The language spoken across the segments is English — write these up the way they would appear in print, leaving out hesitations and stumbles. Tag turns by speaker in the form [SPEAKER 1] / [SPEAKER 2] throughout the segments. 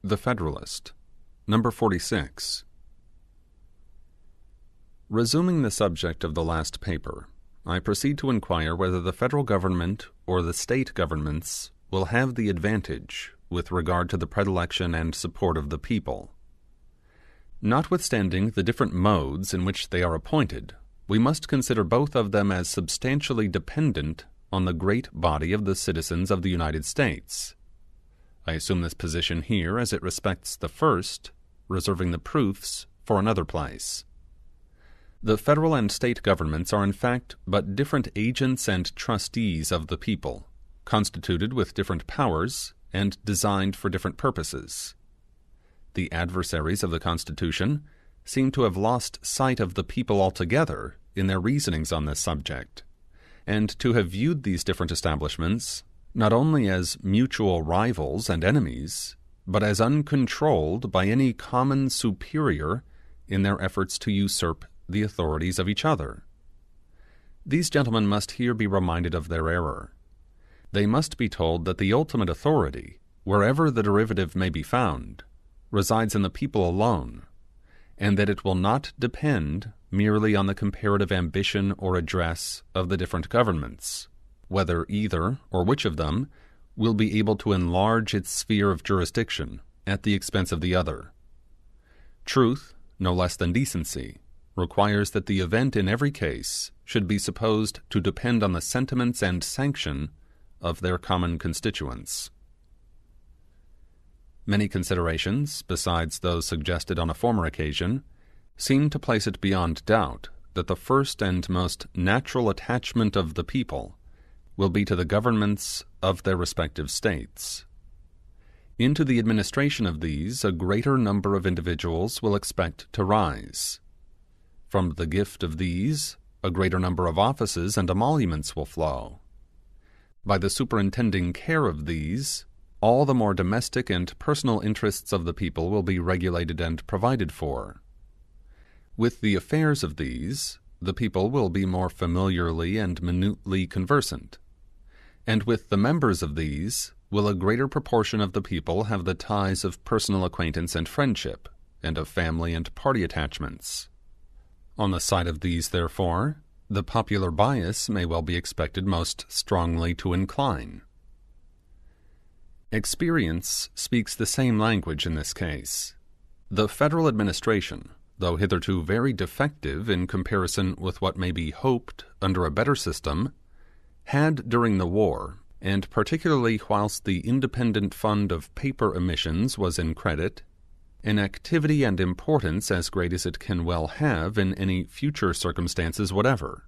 [SPEAKER 1] The Federalist, No. 46. Resuming the subject of the last paper, I proceed to inquire whether the federal government or the state governments will have the advantage with regard to the predilection and support of the people. Notwithstanding the different modes in which they are appointed, we must consider both of them as substantially dependent on the great body of the citizens of the United States. I assume this position here as it respects the first, reserving the proofs for another place. The federal and state governments are in fact but different agents and trustees of the people, constituted with different powers and designed for different purposes. The adversaries of the Constitution seem to have lost sight of the people altogether in their reasonings on this subject, and to have viewed these different establishments not only as mutual rivals and enemies, but as uncontrolled by any common superior in their efforts to usurp the authorities of each other. These gentlemen must here be reminded of their error. They must be told that the ultimate authority, wherever the derivative may be found, resides in the people alone, and that it will not depend merely on the comparative ambition or address of the different governments, whether either or which of them will be able to enlarge its sphere of jurisdiction at the expense of the other. Truth, no less than decency, requires that the event in every case should be supposed to depend on the sentiments and sanction of their common constituents. Many considerations, besides those suggested on a former occasion, seem to place it beyond doubt that the first and most natural attachment of the people will be to the governments of their respective states. Into the administration of these a greater number of individuals will expect to rise. From the gift of these, a greater number of offices and emoluments will flow. By the superintending care of these, all the more domestic and personal interests of the people will be regulated and provided for. With the affairs of these, the people will be more familiarly and minutely conversant, and with the members of these will a greater proportion of the people have the ties of personal acquaintance and friendship, and of family and party attachments. On the side of these, therefore, the popular bias may well be expected most strongly to incline. Experience speaks the same language in this case. The federal administration, though hitherto very defective in comparison with what may be hoped under a better system, had during the war, and particularly whilst the independent fund of paper emissions was in credit, an activity and importance as great as it can well have in any future circumstances whatever.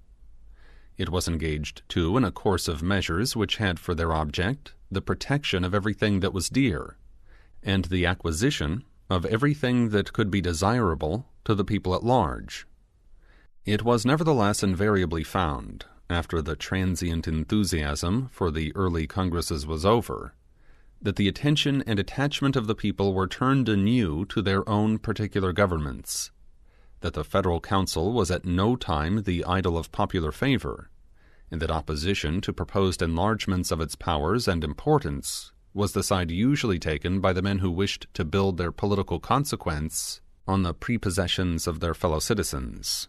[SPEAKER 1] It was engaged, too, in a course of measures which had for their object the protection of everything that was dear, and the acquisition of everything that could be desirable to the people at large. It was nevertheless invariably found, after the transient enthusiasm for the early congresses was over, that the attention and attachment of the people were turned anew to their own particular governments, that the federal council was at no time the idol of popular favor, and that opposition to proposed enlargements of its powers and importance was the side usually taken by the men who wished to build their political consequence on the prepossessions of their fellow citizens.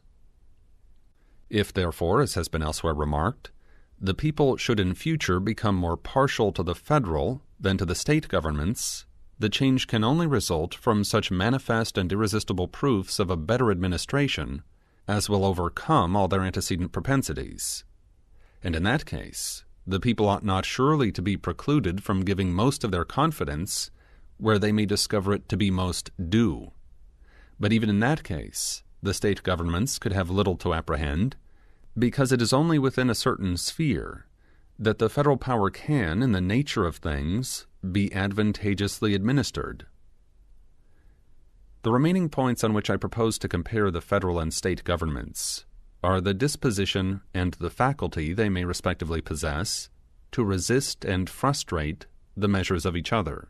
[SPEAKER 1] If, therefore, as has been elsewhere remarked, the people should in future become more partial to the federal than to the state governments, the change can only result from such manifest and irresistible proofs of a better administration as will overcome all their antecedent propensities. And in that case, the people ought not surely to be precluded from giving most of their confidence where they may discover it to be most due. But even in that case, the state governments could have little to apprehend, because it is only within a certain sphere that the federal power can, in the nature of things, be advantageously administered. The remaining points on which I propose to compare the federal and state governments are the disposition and the faculty they may respectively possess to resist and frustrate the measures of each other.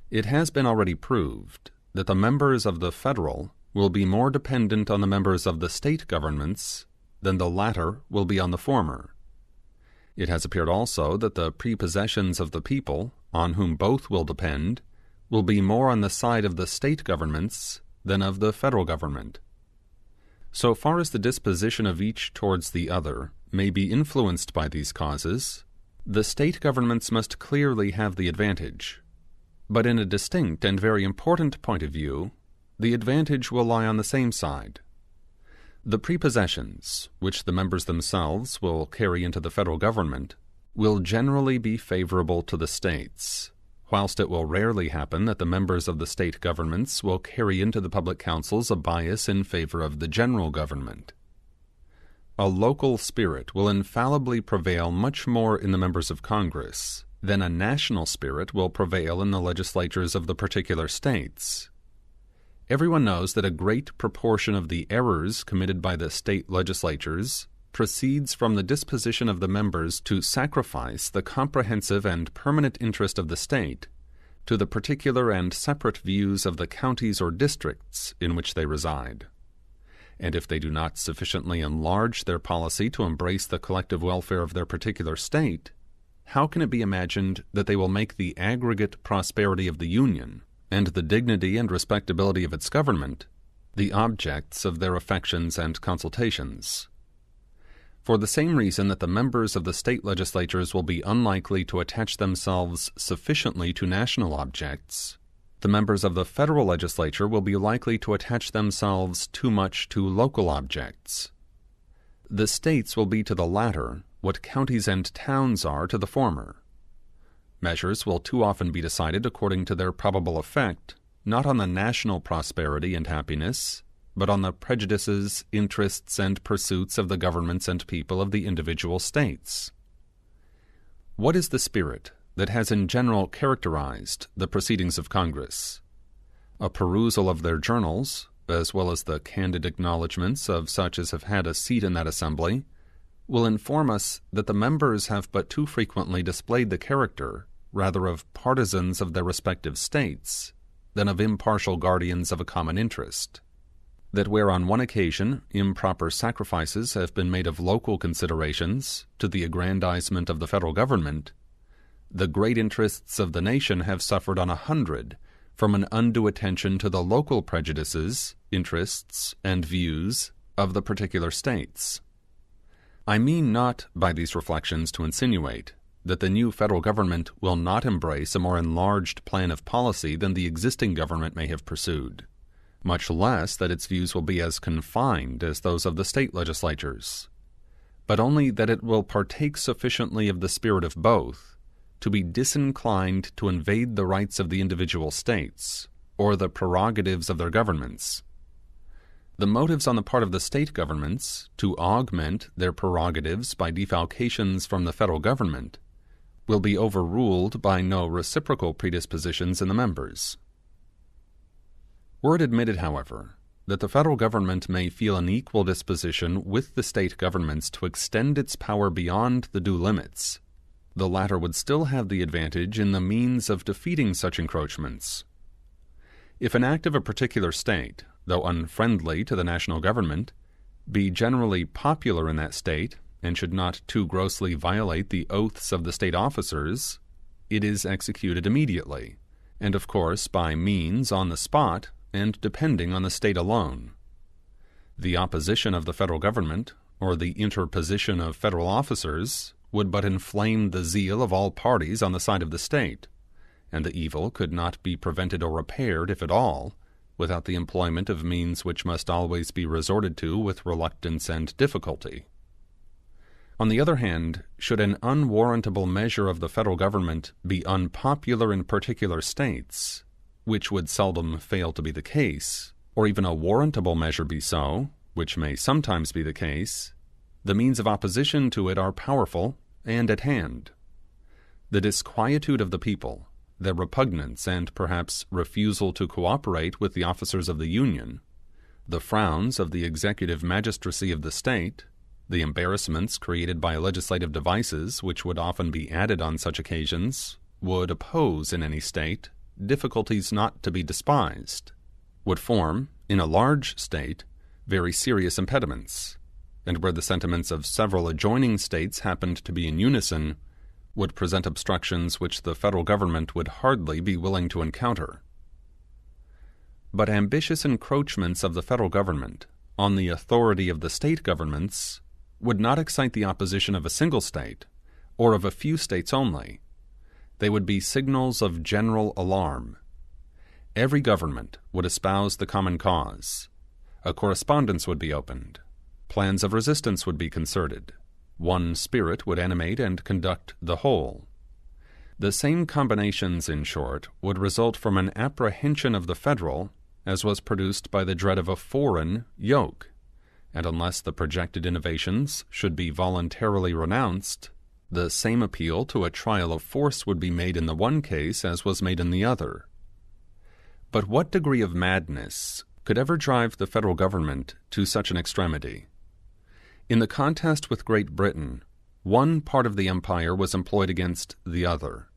[SPEAKER 1] It has been already proved that the members of the federal will be more dependent on the members of the state governments than the latter will be on the former. It has appeared also that the prepossessions of the people on whom both will depend, will be more on the side of the state governments than of the federal government. So far as the disposition of each towards the other may be influenced by these causes, the state governments must clearly have the advantage. But in a distinct and very important point of view, the advantage will lie on the same side. The prepossessions, which the members themselves will carry into the federal government, will generally be favorable to the states, whilst it will rarely happen that the members of the state governments will carry into the public councils a bias in favor of the general government. A local spirit will infallibly prevail much more in the members of Congress than a national spirit will prevail in the legislatures of the particular states. Everyone knows that a great proportion of the errors committed by the state legislatures proceeds from the disposition of the members to sacrifice the comprehensive and permanent interest of the state to the particular and separate views of the counties or districts in which they reside. And if they do not sufficiently enlarge their policy to embrace the collective welfare of their particular state, how can it be imagined that they will make the aggregate prosperity of the Union and the dignity and respectability of its government the objects of their affections and consultations? For the same reason that the members of the state legislatures will be unlikely to attach themselves sufficiently to national objects, the members of the federal legislature will be likely to attach themselves too much to local objects. The states will be to the latter what counties and towns are to the former. Measures will too often be decided according to their probable effect, not on the national prosperity and happiness, but on the prejudices, interests, and pursuits of the governments and people of the individual states. What is the spirit that has in general characterized the proceedings of Congress? A perusal of their journals, as well as the candid acknowledgments of such as have had a seat in that assembly, will inform us that the members have but too frequently displayed the character rather of partisans of their respective states than of impartial guardians of a common interest. That where on one occasion improper sacrifices have been made of local considerations to the aggrandizement of the federal government, the great interests of the nation have suffered on 100 from an undue attention to the local prejudices, interests, and views of the particular states. I mean not by these reflections to insinuate that the new federal government will not embrace a more enlarged plan of policy than the existing government may have pursued, much less that its views will be as confined as those of the state legislatures, but only that it will partake sufficiently of the spirit of both to be disinclined to invade the rights of the individual states or the prerogatives of their governments. The motives on the part of the state governments to augment their prerogatives by defalcations from the federal government will be overruled by no reciprocal predispositions in the members. Were it admitted, however, that the federal government may feel an equal disposition with the state governments to extend its power beyond the due limits, the latter would still have the advantage in the means of defeating such encroachments. If an act of a particular state, though unfriendly to the national government, be generally popular in that state, and should not too grossly violate the oaths of the state officers, it is executed immediately, and of course by means on the spot, and depending on the state alone. The opposition of the federal government, or the interposition of federal officers, would but inflame the zeal of all parties on the side of the state, and the evil could not be prevented or repaired, if at all, without the employment of means which must always be resorted to with reluctance and difficulty. On the other hand, should an unwarrantable measure of the federal government be unpopular in particular states, which would seldom fail to be the case, or even a warrantable measure be so, which may sometimes be the case, the means of opposition to it are powerful and at hand. The disquietude of the people, their repugnance and perhaps refusal to cooperate with the officers of the Union, the frowns of the executive magistracy of the state, the embarrassments created by legislative devices which would often be added on such occasions, would oppose in any state difficulties not to be despised, would form, in a large state, very serious impediments, and where the sentiments of several adjoining states happened to be in unison, would present obstructions which the federal government would hardly be willing to encounter. But ambitious encroachments of the federal government on the authority of the state governments would not excite the opposition of a single state, or of a few states only. They would be signals of general alarm. Every government would espouse the common cause. A correspondence would be opened. Plans of resistance would be concerted. One spirit would animate and conduct the whole. The same combinations, in short, would result from an apprehension of the federal as was produced by the dread of a foreign yoke, and unless the projected innovations should be voluntarily renounced, the same appeal to a trial of force would be made in the one case as was made in the other. But what degree of madness could ever drive the federal government to such an extremity? In the contest with Great Britain, one part of the empire was employed against the other.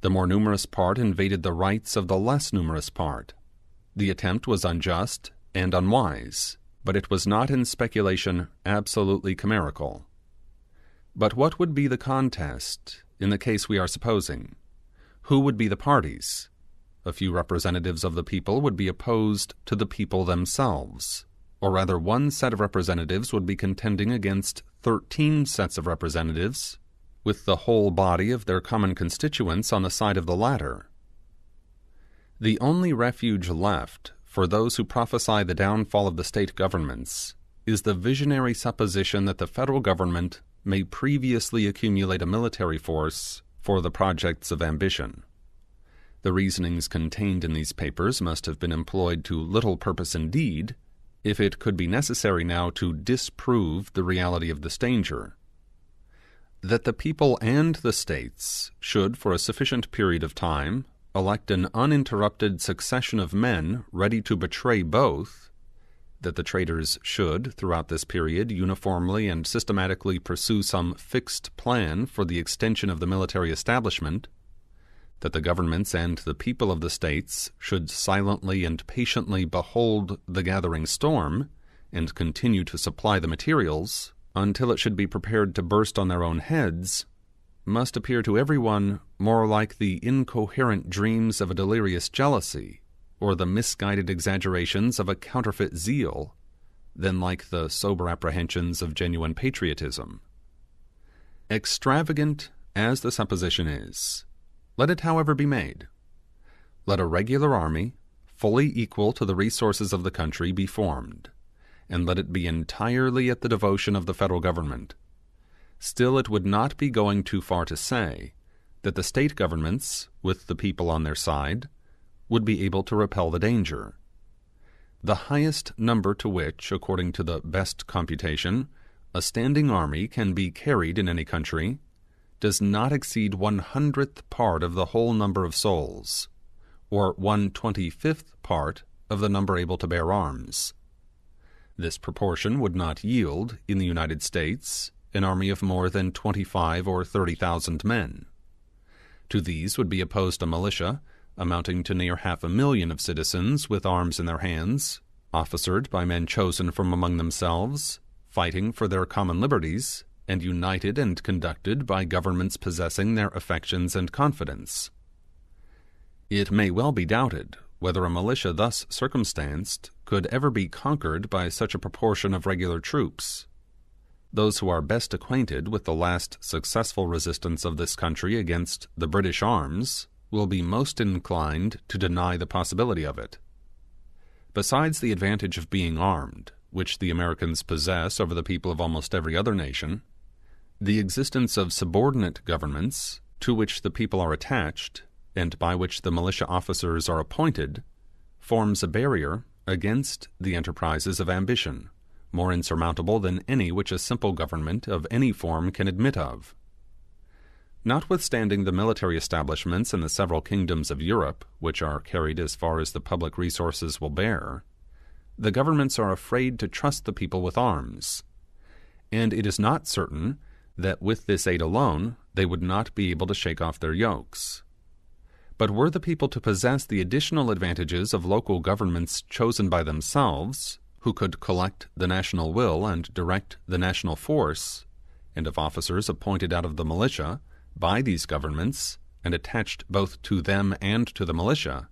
[SPEAKER 1] The more numerous part invaded the rights of the less numerous part. The attempt was unjust and unwise, but it was not in speculation absolutely chimerical. But what would be the contest in the case we are supposing? Who would be the parties? A few representatives of the people would be opposed to the people themselves, or rather one set of representatives would be contending against 13 sets of representatives, with the whole body of their common constituents on the side of the latter. The only refuge left for those who prophesy the downfall of the state governments is the visionary supposition that the federal government may previously accumulate a military force for the projects of ambition. The reasonings contained in these papers must have been employed to little purpose indeed, if it could be necessary now to disprove the reality of this danger. That the people and the states should, for a sufficient period of time, elect an uninterrupted succession of men ready to betray both, that the traitors should, throughout this period, uniformly and systematically pursue some fixed plan for the extension of the military establishment, that the governments and the people of the states should silently and patiently behold the gathering storm, and continue to supply the materials, until it should be prepared to burst on their own heads, must appear to everyone more like the incoherent dreams of a delirious jealousy, or the misguided exaggerations of a counterfeit zeal, than like the sober apprehensions of genuine patriotism. Extravagant as the supposition is, let it however be made. Let a regular army, fully equal to the resources of the country, be formed, and let it be entirely at the devotion of the federal government. Still it would not be going too far to say that the state governments, with the people on their side, would be able to repel the danger. The highest number to which, according to the best computation, a standing army can be carried in any country, does not exceed 1/100th part of the whole number of souls, or 1/25th part of the number able to bear arms. This proportion would not yield, in the United States, an army of more than 25 or 30,000 men. To these would be opposed a militia amounting to near 500,000 of citizens with arms in their hands, officered by men chosen from among themselves, fighting for their common liberties, and united and conducted by governments possessing their affections and confidence. It may well be doubted whether a militia thus circumstanced could ever be conquered by such a proportion of regular troops. Those who are best acquainted with the last successful resistance of this country against the British arms will be most inclined to deny the possibility of it. Besides the advantage of being armed, which the Americans possess over the people of almost every other nation, the existence of subordinate governments, to which the people are attached, and by which the militia officers are appointed, forms a barrier against the enterprises of ambition, more insurmountable than any which a simple government of any form can admit of. Notwithstanding the military establishments in the several kingdoms of Europe, which are carried as far as the public resources will bear, the governments are afraid to trust the people with arms, and it is not certain that with this aid alone they would not be able to shake off their yokes. But were the people to possess the additional advantages of local governments chosen by themselves, who could collect the national will and direct the national force, and of officers appointed out of the militia, by these governments and attached both to them and to the militia,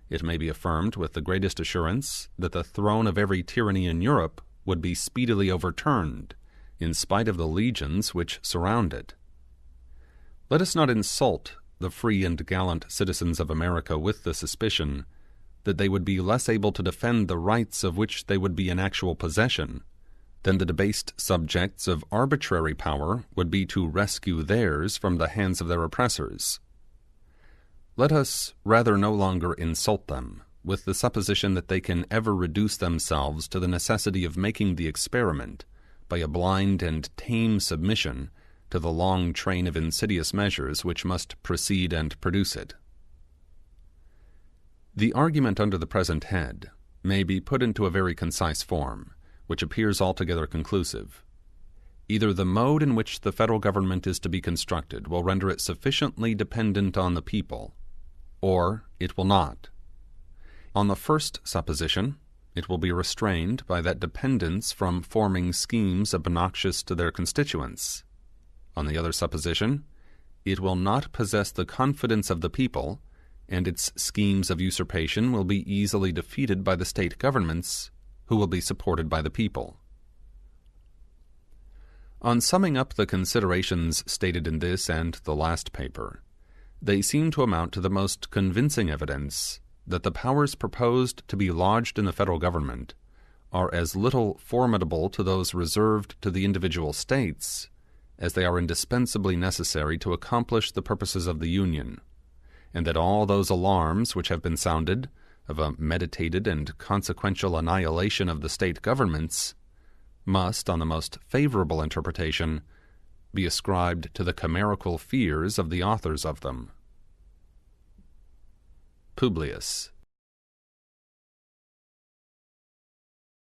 [SPEAKER 1] it may be affirmed with the greatest assurance that the throne of every tyranny in Europe would be speedily overturned, in spite of the legions which surround it. Let us not insult the free and gallant citizens of America with the suspicion that they would be less able to defend the rights of which they would be in actual possession than the debased subjects of arbitrary power would be to rescue theirs from the hands of their oppressors. Let us rather no longer insult them with the supposition that they can ever reduce themselves to the necessity of making the experiment by a blind and tame submission to the long train of insidious measures which must precede and produce it. The argument under the present head may be put into a very concise form, which appears altogether conclusive. Either the mode in which the federal government is to be constructed will render it sufficiently dependent on the people, or it will not. On the first supposition, it will be restrained by that dependence from forming schemes obnoxious to their constituents. On the other supposition, it will not possess the confidence of the people, and its schemes of usurpation will be easily defeated by the state governments, who will be supported by the people. On summing up the considerations stated in this and the last paper, they seem to amount to the most convincing evidence that the powers proposed to be lodged in the federal government are as little formidable to those reserved to the individual states as they are indispensably necessary to accomplish the purposes of the Union, and that all those alarms which have been sounded of a meditated and consequential annihilation of the state governments must, on the most favorable interpretation, be ascribed to the chimerical fears of the authors of them. Publius.